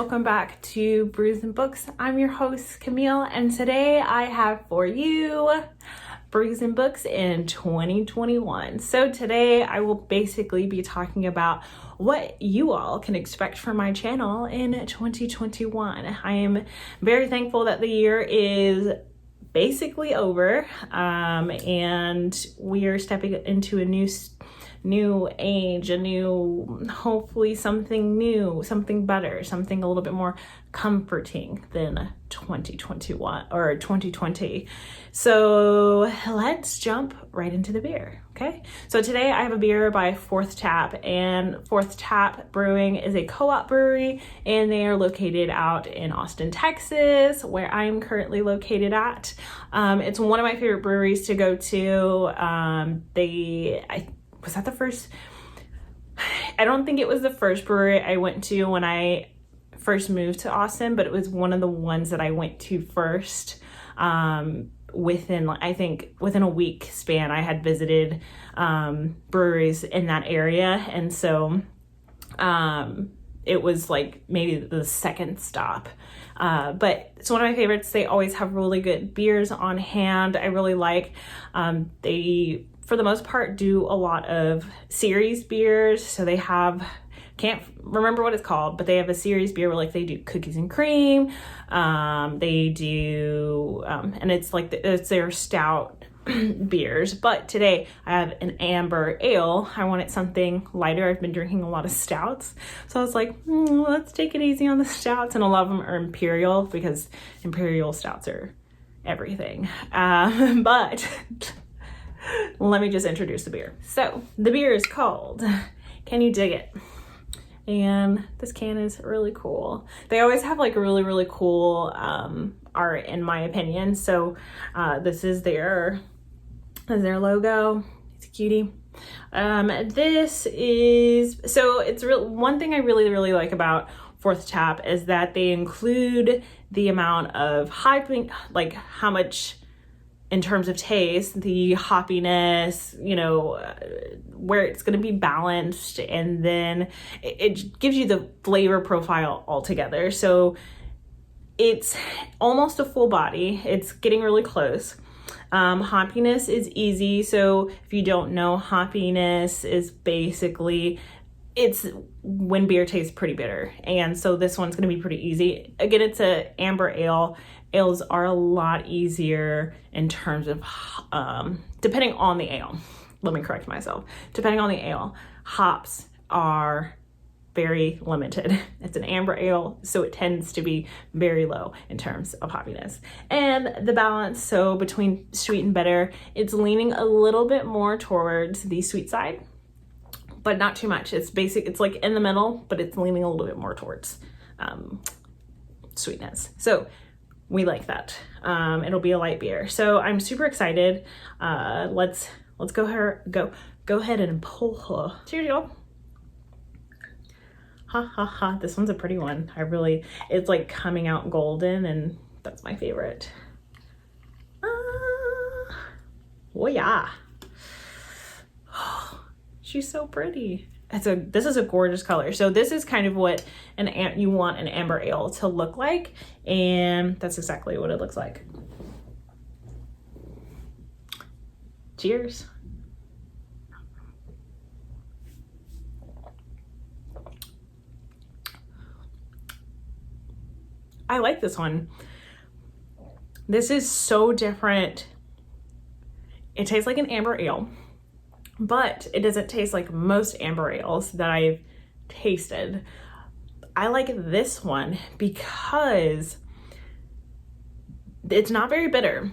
welcome back to Brews and Books. I'm your host Camille, and today I have for you Brews and Books in 2021. So today I will basically be talking about what you all can expect from my channel in 2021. I am very thankful that the year is basically over, and we are stepping into a new age, hopefully something new, something better, something a little bit more comforting than 2021 or 2020. So let's jump right into the beer. Okay, so today I have a beer by Fourth Tap, and Fourth Tap Brewing is a co-op brewery, and they are located out in Austin, Texas, where I am currently located at. It's one of my favorite breweries to go to. Was that the first? I don't think it was the first brewery I went to when I first moved to Austin, but it was one of the ones that I went to first. Within a week span, I had visited breweries in that area, and so it was like maybe the second stop. But it's one of my favorites. They always have really good beers on hand. I really like they, for the most part, do a lot of series beers. So they have, can't remember what it's called, but they have a series beer where like they do cookies and cream. They do, and it's like it's their stout beers. But today I have an amber ale. I wanted something lighter. I've been drinking a lot of stouts, so I was like, let's take it easy on the stouts. And a lot of them are imperial because imperial stouts are everything. But let me just introduce the beer. So the beer is called Can You Dig It? And this can is really cool. They always have like really cool art, in my opinion. So this is their logo. It's a cutie. This is, so it's one thing I really like about Fourth Tap is that they include the amount of hopping, like how much in terms of taste, the hoppiness, where it's going to be balanced, and then it gives you the flavor profile altogether. So it's almost a full body. It's getting really close. Hoppiness is easy. So if you don't know, hoppiness is basically, it's when beer tastes pretty bitter. And so this one's going to be pretty easy. Again, it's a amber ale. Ales are a lot easier in terms of, depending on the ale. Let me correct myself. Depending on the ale, hops are very limited. It's an amber ale, so it tends to be very low in terms of hoppiness. And the balance, so between sweet and bitter, it's leaning a little bit more towards the sweet side, but not too much. It's like in the middle, but it's leaning a little bit more towards sweetness. So we like that. It'll be a light beer. So I'm super excited. Let's go ahead and pull her. Cheers, y'all. Ha. This one's a pretty one. It's like coming out golden, and that's my favorite. Oh yeah. She's so pretty. This is a gorgeous color. So this is kind of what you want an amber ale to look like, and that's exactly what it looks like. Cheers. I like this one. This is so different. It tastes like an amber ale, but it doesn't taste like most amber ales that I've tasted. I like this one because it's not very bitter,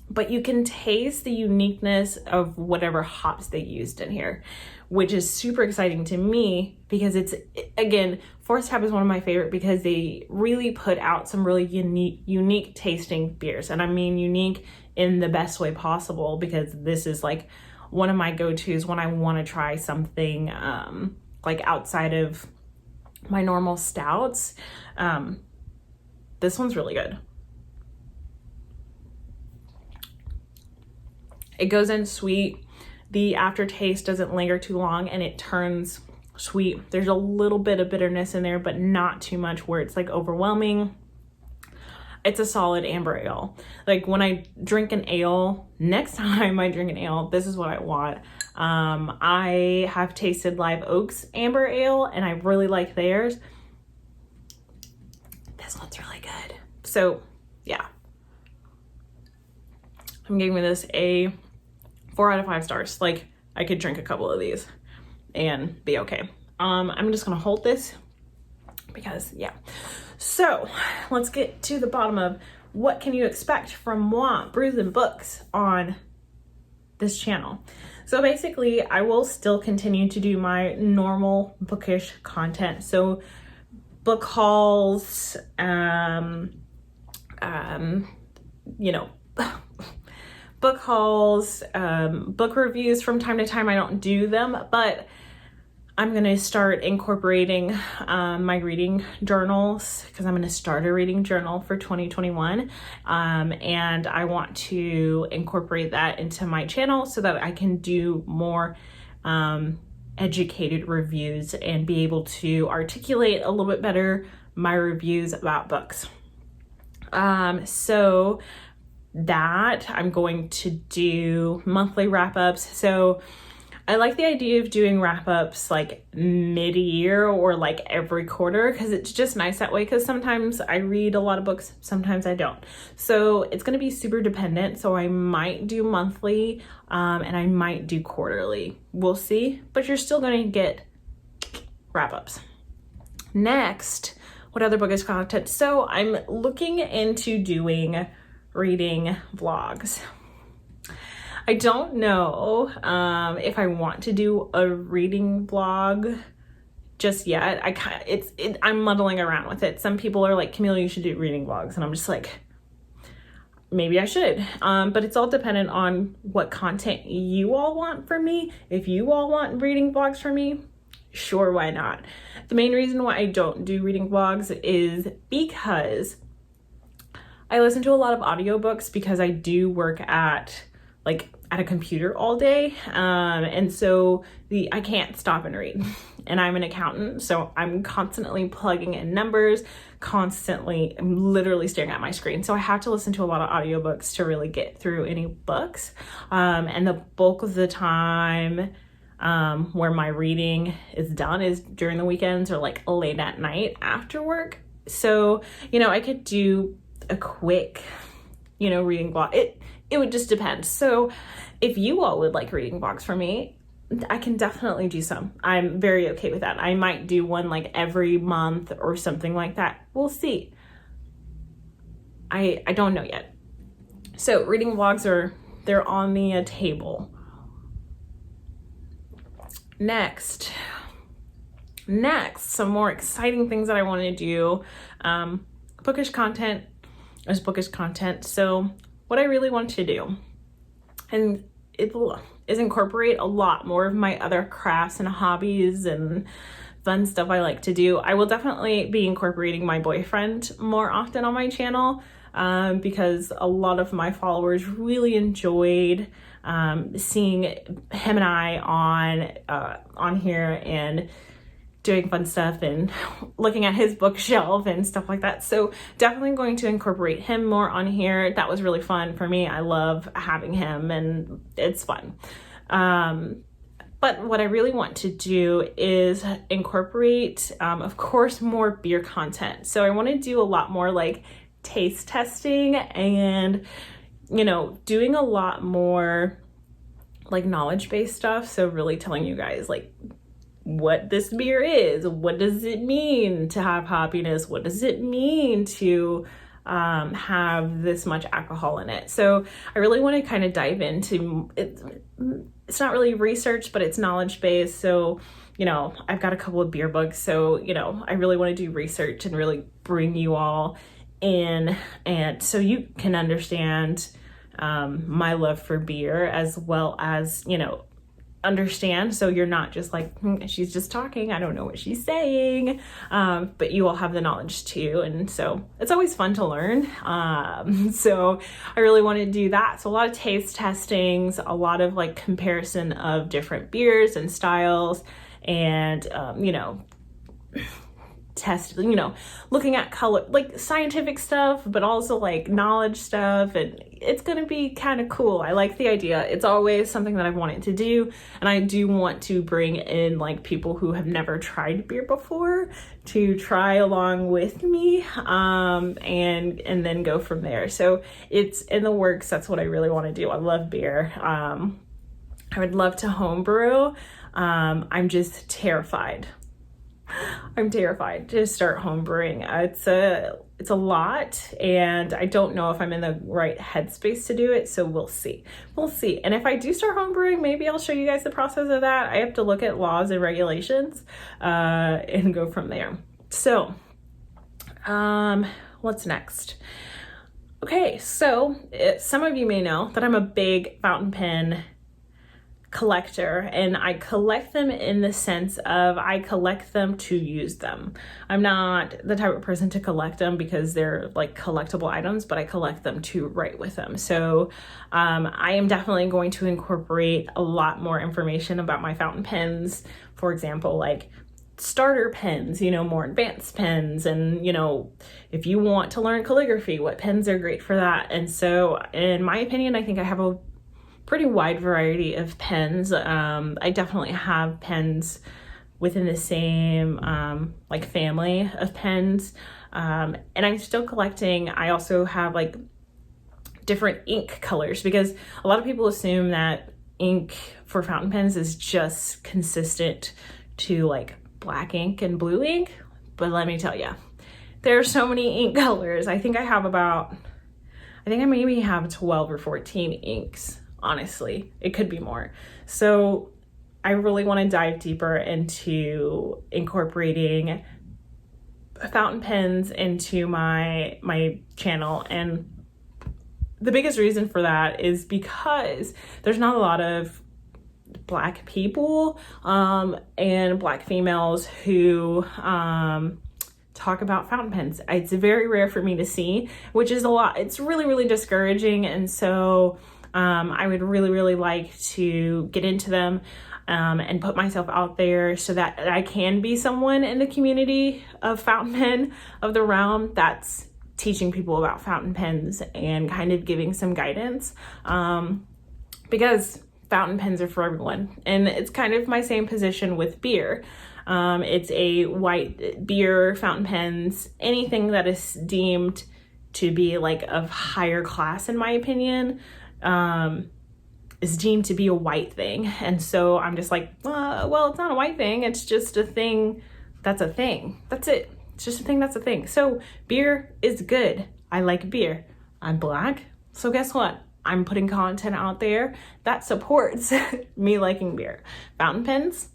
but you can taste the uniqueness of whatever hops they used in here, which is super exciting to me because it's, again, Fourth Tap is one of my favorite because they really put out some really unique tasting beers. And I mean unique in the best way possible, because this is like one of my go-tos when I want to try something like outside of my normal stouts. This one's really good. It goes in sweet. The aftertaste doesn't linger too long, and it turns sweet. There's a little bit of bitterness in there, but not too much where it's like overwhelming. It's a solid amber ale. Like when I drink an ale, next time I drink an ale, this is what I want. I have tasted Live Oak's amber ale and I really like theirs. This one's really good. So yeah, I'm giving this a 4 out of 5 stars. Like I could drink a couple of these and be okay. I'm just gonna hold this because yeah. So let's get to the bottom of what can you expect from moi, Brewzandbooks, on this channel. So basically I will still continue to do my normal bookish content. So book hauls, you know, book hauls, book reviews from time to time. I don't do them, but I'm going to start incorporating my reading journals because I'm going to start a reading journal for 2021. And I want to incorporate that into my channel so that I can do more educated reviews and be able to articulate a little bit better my reviews about books. So that I'm going to do monthly wrap-ups. So I like the idea of doing wrap-ups like mid-year or like every quarter because it's just nice that way, because sometimes I read a lot of books, sometimes I don't. So it's going to be super dependent. So I might do monthly and I might do quarterly. We'll see, but you're still going to get wrap-ups. Next, what other bookish content? So I'm looking into doing reading vlogs. I don't know if I want to do a reading vlog just yet. I'm muddling around with it. Some people are like, Camille, you should do reading vlogs. And I'm just like, maybe I should. But it's all dependent on what content you all want from me. If you all want reading vlogs from me, sure, why not? The main reason why I don't do reading vlogs is because I listen to a lot of audiobooks because I do work at a computer all day. And so I can't stop and read. And I'm an accountant, so I'm constantly plugging in numbers, I'm literally staring at my screen. So I have to listen to a lot of audiobooks to really get through any books. And the bulk of the time where my reading is done is during the weekends or like late at night after work. So, I could do a quick, reading vlog. It would just depend. So if you all would like reading vlogs from me, I can definitely do some. I'm very okay with that. I might do one like every month or something like that. We'll see. I don't know yet. So reading vlogs they're on the table. Next, some more exciting things that I want to do. Bookish content is bookish content. So what I really want to do, and it is incorporate a lot more of my other crafts and hobbies and fun stuff I like to do. I will definitely be incorporating my boyfriend more often on my channel because a lot of my followers really enjoyed seeing him and I on here and doing fun stuff and looking at his bookshelf and stuff like that. So definitely going to incorporate him more on here. That was really fun for me. I love having him and it's fun. But what I really want to do is incorporate, of course, more beer content. So I want to do a lot more like taste testing and, doing a lot more like knowledge-based stuff. So really telling you guys like what this beer is, what does it mean to have hoppiness, what does it mean to have this much alcohol in it. So I really want to kind of dive into it. It's not really research, but it's knowledge based. So I've got a couple of beer books, so I really want to do research and really bring you all in, and so you can understand my love for beer as well as understand, so you're not just like, she's just talking, I don't know what she's saying, but you all have the knowledge too, and so it's always fun to learn. So I really want to do that. So a lot of taste testings, a lot of like comparison of different beers and styles, and, you know, you know, looking at color, like scientific stuff, but also like knowledge stuff, and it's gonna be kind of cool. I like the idea. It's always something that I've wanted to do, and I do want to bring in like people who have never tried beer before to try along with me, and then go from there. So it's in the works. That's what I really want to do. I love beer. I would love to homebrew. I'm just terrified. I'm terrified to start homebrewing. It's a lot, and I don't know if I'm in the right headspace to do it, so we'll see. We'll see. And if I do start homebrewing, maybe I'll show you guys the process of that. I have to look at laws and regulations and go from there. So, what's next? Okay, so some of you may know that I'm a big fountain pen collector, and I collect them in the sense of I collect them to use them. I'm not the type of person to collect them because they're like collectible items, but I collect them to write with them. So I am definitely going to incorporate a lot more information about my fountain pens. For example, like starter pens, you know, more advanced pens, and, you know, if you want to learn calligraphy, what pens are great for that. And so in my opinion, I think I have a pretty wide variety of pens. I definitely have pens within the same like family of pens, and I'm still collecting. I also have like different ink colors, because a lot of people assume that ink for fountain pens is just consistent to like black ink and blue ink, but let me tell you, there are so many ink colors. I think I maybe have 12 or 14 inks. Honestly, it could be more. So I really want to dive deeper into incorporating fountain pens into my channel. And the biggest reason for that is because there's not a lot of Black people and Black females who talk about fountain pens. It's very rare for me to see, which is a lot. It's really, really discouraging. And so I would really, really like to get into them and put myself out there so that I can be someone in the community of fountain pen of the realm that's teaching people about fountain pens and kind of giving some guidance, because fountain pens are for everyone. And it's kind of my same position with beer. It's a white beer, fountain pens, anything that is deemed to be like of higher class, in my opinion, is deemed to be a white thing. And so I'm just like, well, it's not a white thing. It's just a thing that's a thing. That's it. It's just a thing that's a thing. So beer is good. I like beer. I'm Black. So guess what? I'm putting content out there that supports me liking beer. Fountain pens,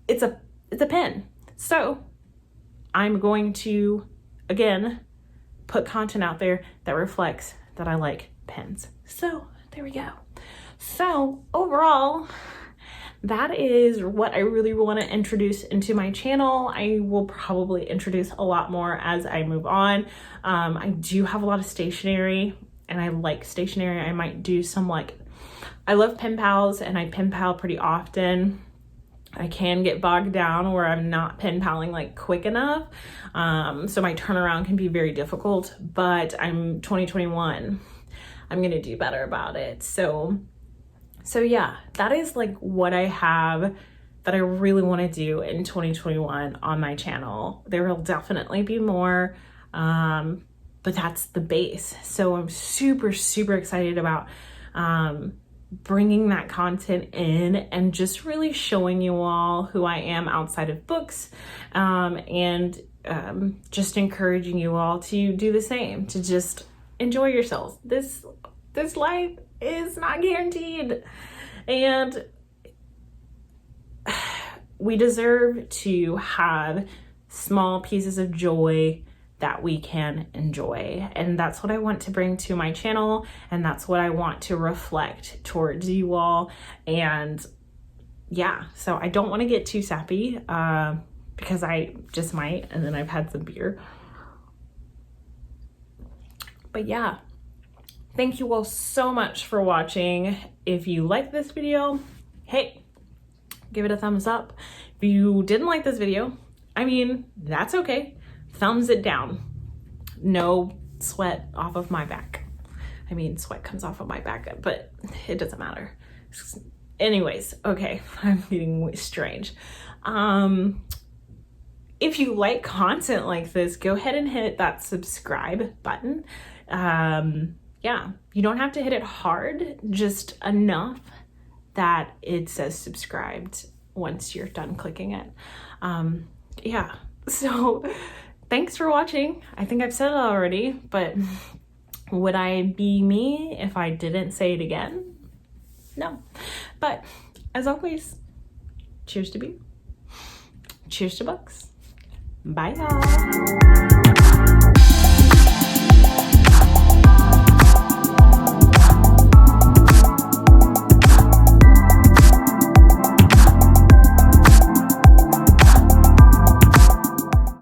it's a pen. So I'm going to, again, put content out there that reflects that I like pens. So there we go. So overall, that is what I really want to introduce into my channel. I will probably introduce a lot more as I move on. I do have a lot of stationery, and I like stationery. I might do some I love pen pals, and I pen pal pretty often. I can get bogged down where I'm not pen paling like quick enough. So my turnaround can be very difficult, but I'm 2021. I'm gonna do better about it. So yeah, that is like what I have that I really want to do in 2021 on my channel. There will definitely be more, but that's the base. So I'm super, super excited about bringing that content in and just really showing you all who I am outside of books, and just encouraging you all to do the same, to just enjoy yourselves. This life is not guaranteed, and we deserve to have small pieces of joy that we can enjoy. And that's what I want to bring to my channel, and that's what I want to reflect towards you all. And yeah, so I don't want to get too sappy because I just might, and then I've had some beer. But yeah, thank you all so much for watching. If you like this video, hey, give it a thumbs up. If If you didn't like this video, I mean, that's okay. Thumbs it down. No sweat off of my back. I mean, sweat comes off of my back, but it doesn't matter. Anyways, okay, I'm getting strange. If you like content like this, go ahead and hit that subscribe button. Yeah, you don't have to hit it hard, just enough that it says subscribed once you're done clicking it. Yeah, so thanks for watching. I think I've said it already, but would I be me if I didn't say it again? No. But as always, cheers to beer. Cheers to books. Bye, y'all.